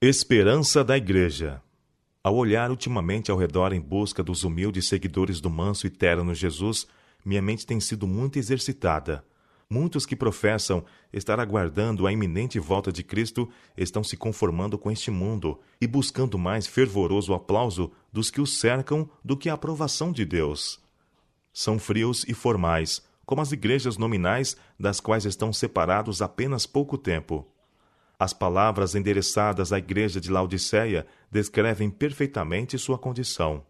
Esperança da Igreja. Ao olhar ultimamente ao redor em busca dos humildes seguidores do manso e terno Jesus, minha mente tem sido muito exercitada. Muitos que professam estar aguardando a iminente volta de Cristo estão se conformando com este mundo e buscando mais fervoroso aplauso dos que os cercam do que a aprovação de Deus. São frios e formais, como as igrejas nominais das quais estão separados apenas pouco tempo. As palavras endereçadas à igreja de Laodiceia descrevem perfeitamente sua condição.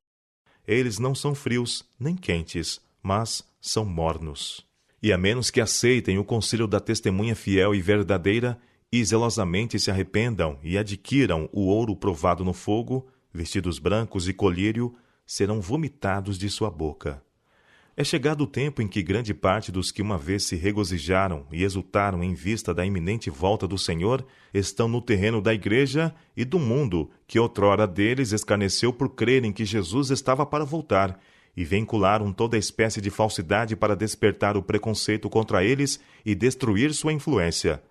Eles não são frios nem quentes, mas são mornos. E a menos que aceitem o conselho da testemunha fiel e verdadeira, e zelosamente se arrependam e adquiram o ouro provado no fogo, vestidos brancos e colírio, serão vomitados de sua boca. É chegado o tempo em que grande parte dos que uma vez se regozijaram e exultaram em vista da iminente volta do Senhor estão no terreno da igreja e do mundo, que outrora deles escarneceu por crerem que Jesus estava para voltar, e vincularam toda espécie de falsidade para despertar o preconceito contra eles e destruir sua influência.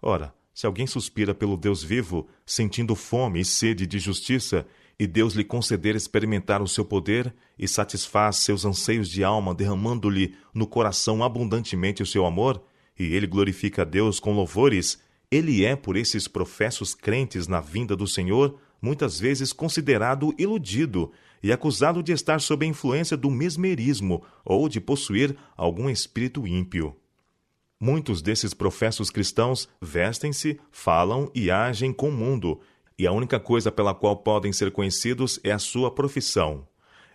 Ora, se alguém suspira pelo Deus vivo, sentindo fome e sede de justiça, e Deus lhe conceder experimentar o seu poder e satisfaz seus anseios de alma, derramando-lhe no coração abundantemente o seu amor, e ele glorifica a Deus com louvores, ele é, por esses professos crentes na vinda do Senhor, muitas vezes considerado iludido e acusado de estar sob a influência do mesmerismo ou de possuir algum espírito ímpio. Muitos desses professos cristãos vestem-se, falam e agem com o mundo, e a única coisa pela qual podem ser conhecidos é a sua profissão.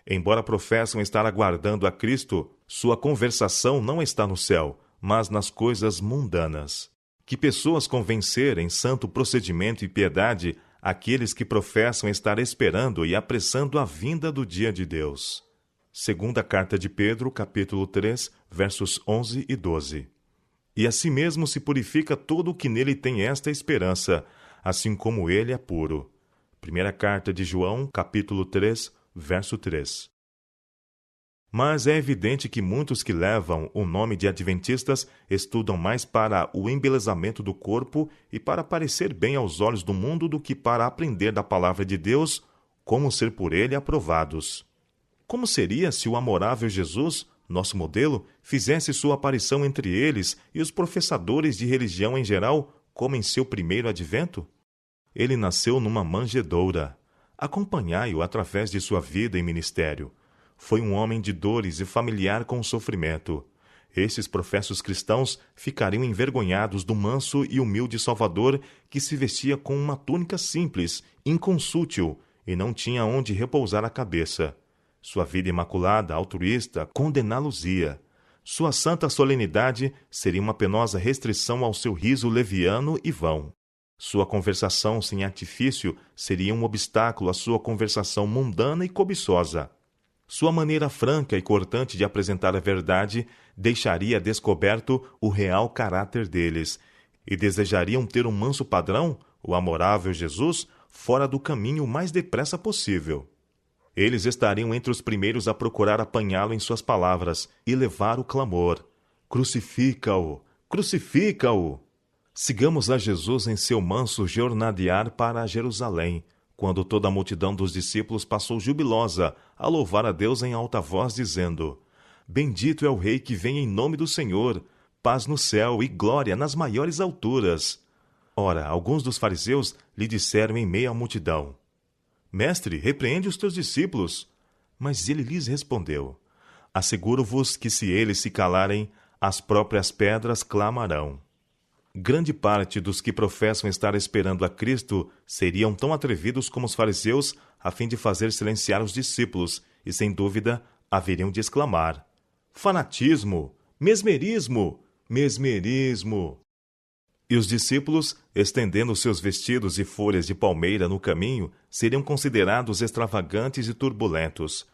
Embora professam estar aguardando a Cristo, sua conversação não está no céu, mas nas coisas mundanas. Que pessoas convencer em santo procedimento e piedade aqueles que professam estar esperando e apressando a vinda do dia de Deus. Segunda Carta de Pedro, capítulo 3, versos 11 e 12. E assim mesmo se purifica todo o que nele tem esta esperança, assim como ele é puro. Primeira Carta de João, capítulo 3, verso 3. Mas é evidente que muitos que levam o nome de adventistas estudam mais para o embelezamento do corpo e para parecer bem aos olhos do mundo do que para aprender da palavra de Deus, como ser por ele aprovados. Como seria se o amorável Jesus, nosso modelo, fizesse sua aparição entre eles e os professadores de religião em geral, como em seu primeiro advento? Ele nasceu numa manjedoura. Acompanhai-o através de sua vida e ministério. Foi um homem de dores e familiar com o sofrimento. Esses professos cristãos ficariam envergonhados do manso e humilde Salvador que se vestia com uma túnica simples, inconsútil, e não tinha onde repousar a cabeça. Sua vida imaculada, altruísta, condená-los-ia. Sua santa solenidade seria uma penosa restrição ao seu riso leviano e vão. Sua conversação sem artifício seria um obstáculo à sua conversação mundana e cobiçosa. Sua maneira franca e cortante de apresentar a verdade deixaria descoberto o real caráter deles, e desejariam ter um manso padrão, o amorável Jesus, fora do caminho o mais depressa possível. Eles estariam entre os primeiros a procurar apanhá-lo em suas palavras e levar o clamor: Crucifica-o! Crucifica-o! Sigamos a Jesus em seu manso jornadear para Jerusalém, quando toda a multidão dos discípulos passou jubilosa a louvar a Deus em alta voz, dizendo: Bendito é o Rei que vem em nome do Senhor, paz no céu e glória nas maiores alturas. Ora, alguns dos fariseus lhe disseram em meio à multidão: Mestre, repreende os teus discípulos. Mas ele lhes respondeu: Asseguro-vos que se eles se calarem, as próprias pedras clamarão. Grande parte dos que professam estar esperando a Cristo seriam tão atrevidos como os fariseus a fim de fazer silenciar os discípulos e, sem dúvida, haveriam de exclamar: Fanatismo! Mesmerismo! Mesmerismo! E os discípulos, estendendo seus vestidos e folhas de palmeira no caminho, seriam considerados extravagantes e turbulentos.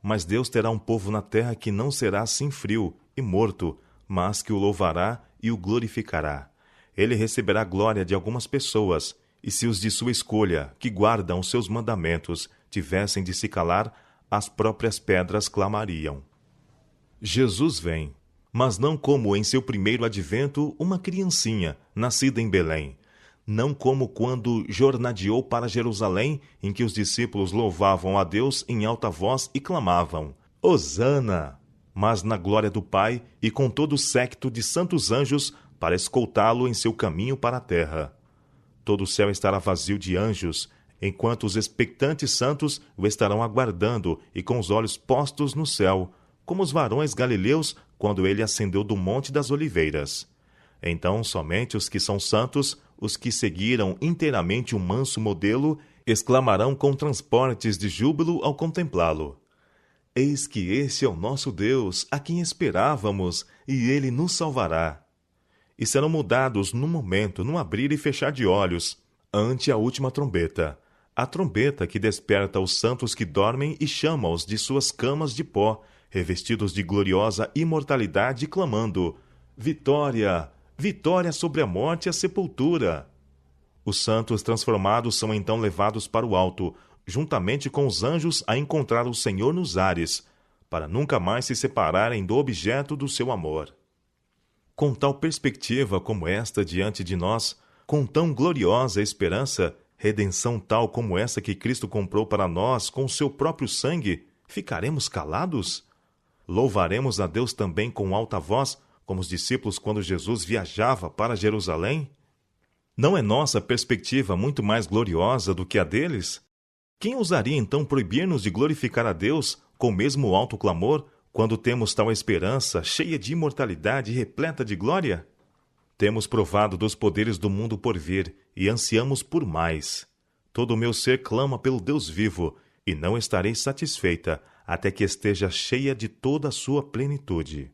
Mas Deus terá um povo na terra que não será assim frio e morto, mas que o louvará e o glorificará. Ele receberá glória de algumas pessoas, e se os de sua escolha, que guardam os seus mandamentos, tivessem de se calar, as próprias pedras clamariam. Jesus vem, mas não como em seu primeiro advento uma criancinha, nascida em Belém. não como quando jornadeou para Jerusalém, em que os discípulos louvavam a Deus em alta voz e clamavam: Hosana! Mas na glória do Pai e com todo o séquito de santos anjos para escoltá-lo em seu caminho para a terra. Todo o céu estará vazio de anjos, enquanto os expectantes santos o estarão aguardando e com os olhos postos no céu, como os varões galileus quando ele ascendeu do Monte das Oliveiras. Então somente os que são santos, os que seguiram inteiramente o manso modelo, exclamarão com transportes de júbilo ao contemplá-lo: Eis que este é o nosso Deus, a quem esperávamos, e ele nos salvará. E serão mudados num momento, num abrir e fechar de olhos, ante a última trombeta, a trombeta que desperta os santos que dormem e chama-os de suas camas de pó, revestidos de gloriosa imortalidade, clamando: Vitória! Vitória sobre a morte e a sepultura! Os santos transformados são então levados para o alto, juntamente com os anjos, a encontrar o Senhor nos ares, para nunca mais se separarem do objeto do seu amor. Com tal perspectiva como esta diante de nós, com tão gloriosa esperança, redenção tal como essa que Cristo comprou para nós com o seu próprio sangue, ficaremos calados? Louvaremos a Deus também com alta voz, como os discípulos quando Jesus viajava para Jerusalém? Não é nossa perspectiva muito mais gloriosa do que a deles? Quem ousaria então proibir-nos de glorificar a Deus com o mesmo alto clamor, quando temos tal esperança cheia de imortalidade e repleta de glória? Temos provado dos poderes do mundo por vir e ansiamos por mais. Todo o meu ser clama pelo Deus vivo, e não estarei satisfeita até que esteja cheia de toda a sua plenitude.